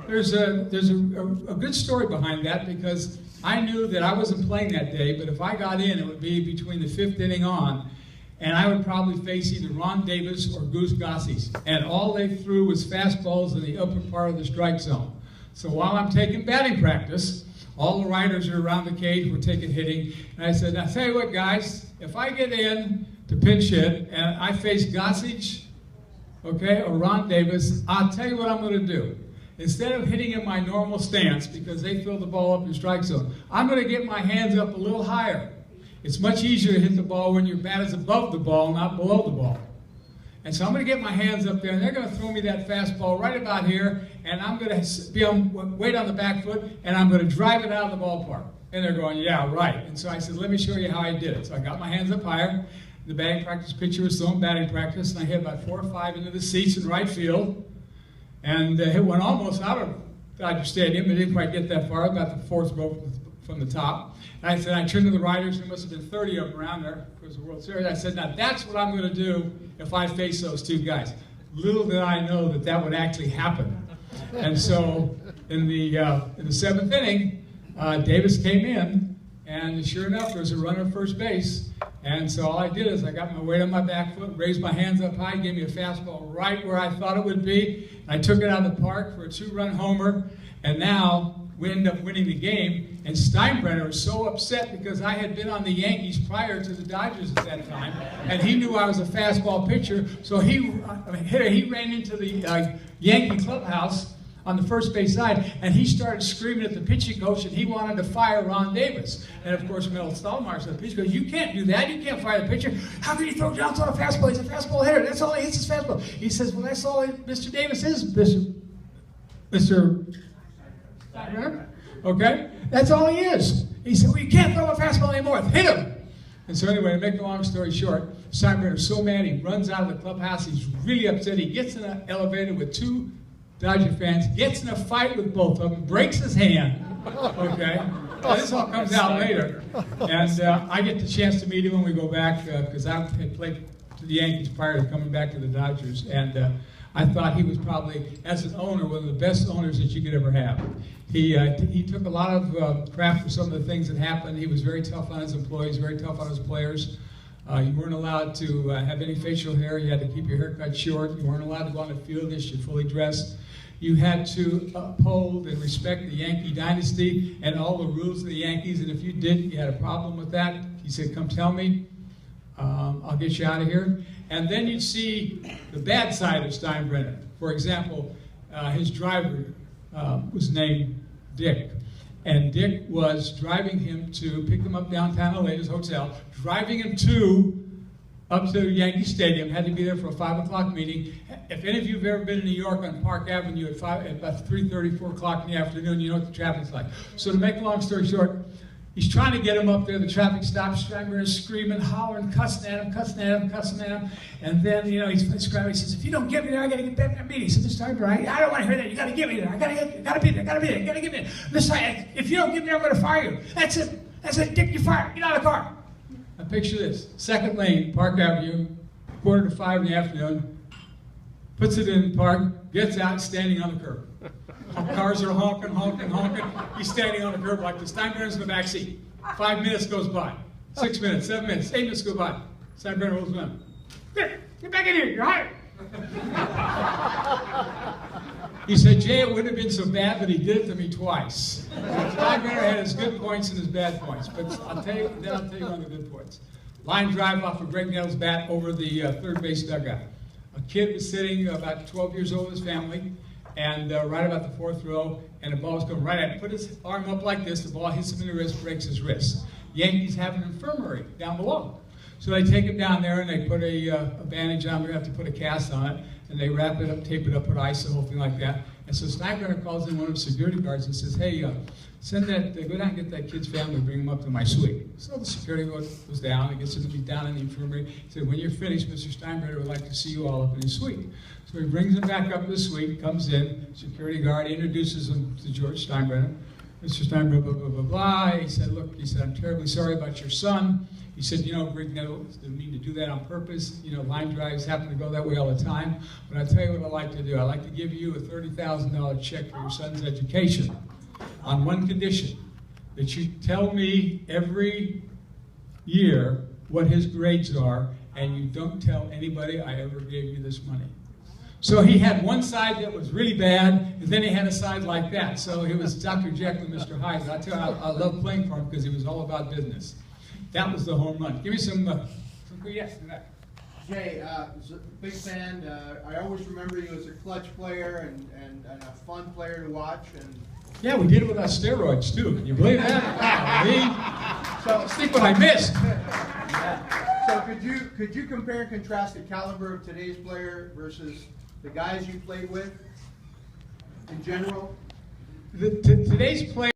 there's a good story behind that, because I knew that I wasn't playing that day, but if I got in, it would be between the 5th inning on, and I would probably face either Ron Davis or Goose Gossage. And all they threw was fastballs in the upper part of the strike zone. So while I'm taking batting practice, all the writers are around the cage, we're taking hitting, and I said, now tell you what, guys, if I get in to pinch hit and I face Gossage, okay, or Ron Davis, I'll tell you what I'm going to do. Instead of hitting in my normal stance, because they fill the ball up in strike zone, I'm going to get my hands up a little higher. It's much easier to hit the ball when your bat is above the ball, not below the ball. And so I'm going to get my hands up there, and they're going to throw me that fastball right about here, and I'm going to be on, weight on the back foot, and I'm going to drive it out of the ballpark. And they're going, yeah, right. And so I said, let me show you how I did it. So I got my hands up higher. The batting practice pitcher was throwing batting practice, and I hit about 4 or 5 into the seats in right field. And it went almost out of Dodger Stadium. It didn't quite get that far, about the 4th row from the top. And I said, I turned to the writers, there must have been 30 of them around there, because the World Series. I said, now that's what I'm going to do if I face those two guys. Little did I know that that would actually happen. And so in the 7th inning, Davis came in, and sure enough, there was a runner at first base. And so all I did is I got my weight on my back foot, raised my hands up high, gave me a fastball right where I thought it would be. And I took it out of the park for a 2-run homer, and now we ended up winning the game. And Steinbrenner was so upset because I had been on the Yankees prior to the Dodgers at that time, and he knew I was a fastball pitcher, so he ran into the Yankee clubhouse on the first base side, and he started screaming at the pitching coach, and he wanted to fire Ron Davis. And of course, Mel Stallmeyer said, the pitcher goes, you can't do that, you can't fire the pitcher. How can you throw down on a fastball? He's a fastball hitter, that's all he hits is fastball. He says, well, that's all Mr. Davis is, Mr. Steinbrenner. Okay? That's all he is. He said, well, you can't throw a fastball anymore, hit him. And so anyway, to make a long story short, Steinbrenner's so mad, he runs out of the clubhouse, he's really upset, he gets in an elevator with 2 Dodger fans, gets in a fight with both of them, breaks his hand, okay? Now, this all comes out later. And I get the chance to meet him when we go back, because I had played to the Yankees prior to coming back to the Dodgers. And I thought he was probably, as an owner, one of the best owners that you could ever have. He took a lot of crap for some of the things that happened. He was very tough on his employees, very tough on his players. You weren't allowed to have any facial hair. You had to keep your hair cut short. You weren't allowed to go on the field unless you're fully dressed. You had to uphold and respect the Yankee dynasty and all the rules of the Yankees, and if you didn't, you had a problem with that. He said, come tell me, I'll get you out of here. And then you'd see the bad side of Steinbrenner. For example, his driver was named Dick. And Dick was driving him to pick him up downtown LA at his hotel, driving him up to Yankee Stadium, had to be there for a 5 o'clock meeting. If any of you have ever been in New York on Park Avenue at about 3:30, 4 o'clock in the afternoon, you know what the traffic's like. So to make a long story short, he's trying to get him up there, the traffic stops, Steinbrenner is screaming, hollering, cussing at him. And then, you know, he's screaming, he says, if you don't get me there, I gotta get back to that meeting. He said, Mr. Steinbrenner, I don't want to hear that, you gotta get me there, I gotta be there, you gotta get me there. Mr. If you don't get me there, I'm gonna fire you. That's it, Dick, you're fired, get out of the car. Now picture this, 2nd lane, Park Avenue, 4:45 in the afternoon, puts it in the park, gets out, standing on the curb. Cars are honking. He's standing on the curb like this. Steinbrenner's in the back seat. 5 minutes goes by. 6 minutes, 7 minutes, 8 minutes go by. Steinbrenner rolls him. Get back in here, you're hired. He said, Jay, it wouldn't have been so bad, but he did it to me twice. Steinbrenner had his good points and his bad points, but I'll tell you one of the good points. Line drive off of Greg Nettles' bat over the third base dugout. A kid was sitting about 12 years old with his family, and right about the 4th row, and the ball was going right at him. Put his arm up like this, the ball hits him in the wrist, breaks his wrist. Yankees have an infirmary down below. So they take him down there and they put a bandage on, they have to put a cast on it, and they wrap it up, tape it up, put ice, the whole thing like that. And so Steinbrenner calls in one of the security guards and says, hey, go down and get that kid's family, bring him up to my suite. So the security goes down, and gets him to be down in the infirmary. He said, when you're finished, Mr. Steinbrenner would like to see you all up in his suite. So he brings him back up to the suite, comes in, security guard introduces him to George Steinbrenner. Mr. Stein, blah, blah, blah, blah, blah. He said, look, he said, I'm terribly sorry about your son. He said, you know, Greg Nettles didn't mean to do that on purpose. You know, line drives happen to go that way all the time. But I'll tell you what I like to do. I like to give you a $30,000 check for your son's education on one condition, that you tell me every year what his grades are, and you don't tell anybody I ever gave you this money. So he had one side that was really bad, and then he had a side like that. So he was Dr. Jekyll and Mr. Hyde. And I tell you, I love playing for him because he was all about business. That was the home run. Give me some yes, do that. Jay, big fan. I always remember you as a clutch player and a fun player to watch. And Yeah, we did it with our steroids too. Can you believe that? Wow, think what I missed. So could you compare and contrast the caliber of today's player versus the guys you played with in general? Today's player.